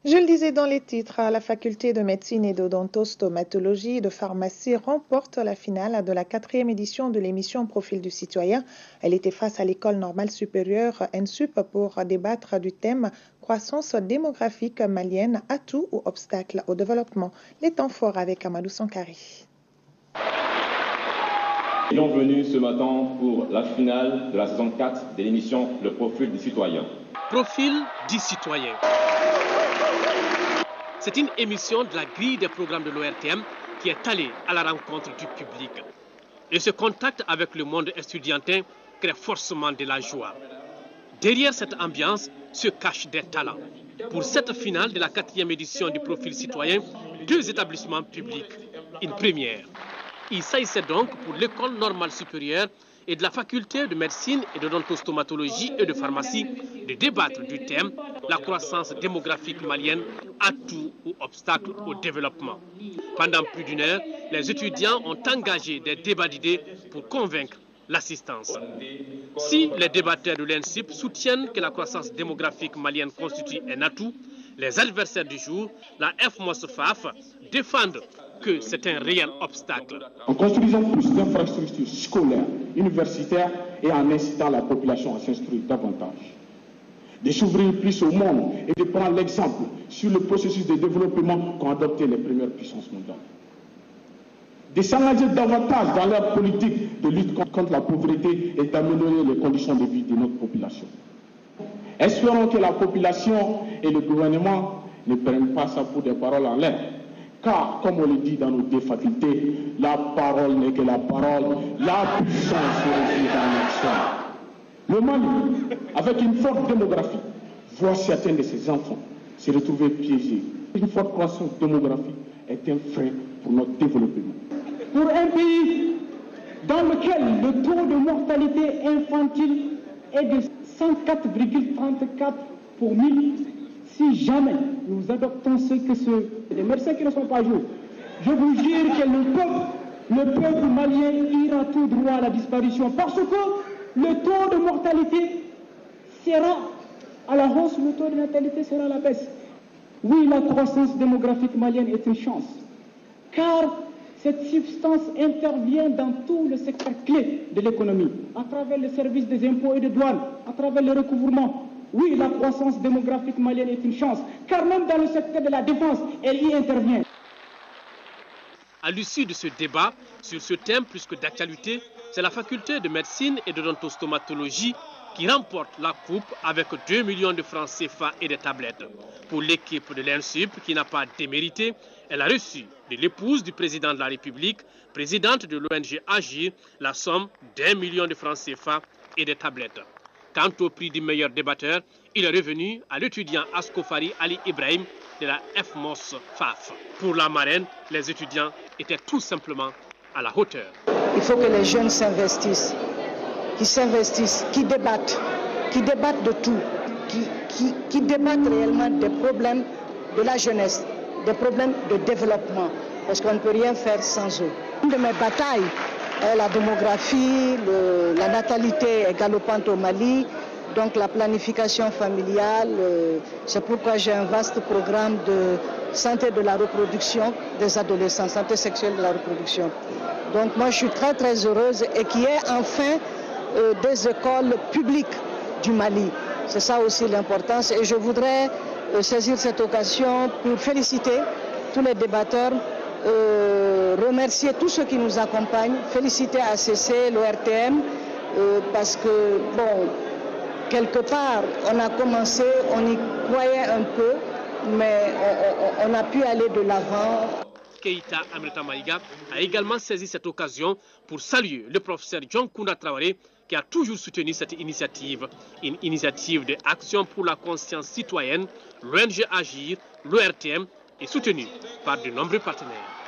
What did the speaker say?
Je le disais dans les titres, la faculté de médecine et d'odontostomatologie et de pharmacie remporte la finale de la 4e édition de l'émission Profil du citoyen. Elle était face à l'école normale supérieure ENSUP pour débattre du thème croissance démographique malienne, atouts ou obstacles au développement. Les temps forts avec Amadou Sankari. Nous sommes venus ce matin pour la finale de la saison 4 de l'émission Le Profil du citoyen. Profil du citoyen. C'est une émission de la grille des programmes de l'ORTM qui est allée à la rencontre du public. Et ce contact avec le monde estudiantin crée forcément de la joie. Derrière cette ambiance se cachent des talents. Pour cette finale de la 4e édition du Profil citoyen, 2 établissements publics, une première. Il s'agissait donc pour l'école normale supérieure et de la faculté de médecine et d'odontostomatologie et de pharmacie de débattre du thème la croissance démographique malienne, atouts ou obstacles au développement. Pendant plus d'1 heure, les étudiants ont engagé des débats d'idées pour convaincre l'assistance. Si les débatteurs de l'ENSIP soutiennent que la croissance démographique malienne constitue un atout, les adversaires du jour, la FMOS-FAF, défendent que c'est un réel obstacle. En construisant plus d'infrastructures scolaires, universitaires et en incitant la population à s'instruire davantage. De s'ouvrir plus au monde et de prendre l'exemple sur le processus de développement qu'ont adopté les premières puissances mondiales. De s'engager davantage dans leur politique de lutte contre la pauvreté et d'améliorer les conditions de vie de notre population. Espérons que la population et le gouvernement ne prennent pas ça pour des paroles en l'air. Car, comme on le dit dans nos 2 facultés, la parole n'est que la parole, la puissance réside dans l'action. Le Mali, avec une forte démographie, voit certains de ses enfants se retrouver piégés. Une forte croissance démographique est un frein pour notre développement. Pour un pays dans lequel le taux de mortalité infantile est de 104,34 pour 1000, si jamais nous adoptons ce que des médecins qui ne sont pas joués, je vous jure que le peuple malien ira tout droit à la disparition parce que le taux de mortalité sera à la hausse, le taux de natalité sera à la baisse. Oui, la croissance démographique malienne est une chance, car cette substance intervient dans tout le secteur clé de l'économie, à travers le service des impôts et des douanes, à travers le recouvrement. Oui, la croissance démographique malienne est une chance, car même dans le secteur de la défense, elle y intervient. À l'issue de ce débat sur ce thème plus que d'actualité, c'est la faculté de médecine et d'odontostomatologie qui remporte la coupe avec 2 millions de francs CFA et des tablettes. Pour l'équipe de l'ENSUP qui n'a pas démérité, elle a reçu de l'épouse du président de la République, présidente de l'ONG Agir, la somme d'1 million de francs CFA et des tablettes. Quant au prix du meilleur débatteur, il est revenu à l'étudiant Askofari Ali Ibrahim de la FMOS-FAF. Pour la marraine, les étudiants étaient tout simplement à la hauteur. Il faut que les jeunes s'investissent, qui débattent de tout, qui débattent réellement des problèmes de la jeunesse, des problèmes de développement, parce qu'on ne peut rien faire sans eux. Une de mes batailles est la démographie, la natalité est galopante au Mali, donc la planification familiale, c'est pourquoi j'ai un vaste programme de santé de la reproduction des adolescents, santé sexuelle de la reproduction. Donc moi je suis très très heureuse et qu'il y ait enfin des écoles publiques du Mali. C'est ça aussi l'importance et je voudrais saisir cette occasion pour féliciter tous les débatteurs, remercier tous ceux qui nous accompagnent, féliciter ACC, l'ORTM, parce que, bon, quelque part, on a commencé, on y croyait un peu, mais on a pu aller de l'avant. Keïta Aminata Maïga a également saisi cette occasion pour saluer le professeur John Kounda Traoré qui a toujours soutenu cette initiative, une initiative d'action pour la conscience citoyenne, l'ONG Agir, l'ORTM est soutenue par de nombreux partenaires.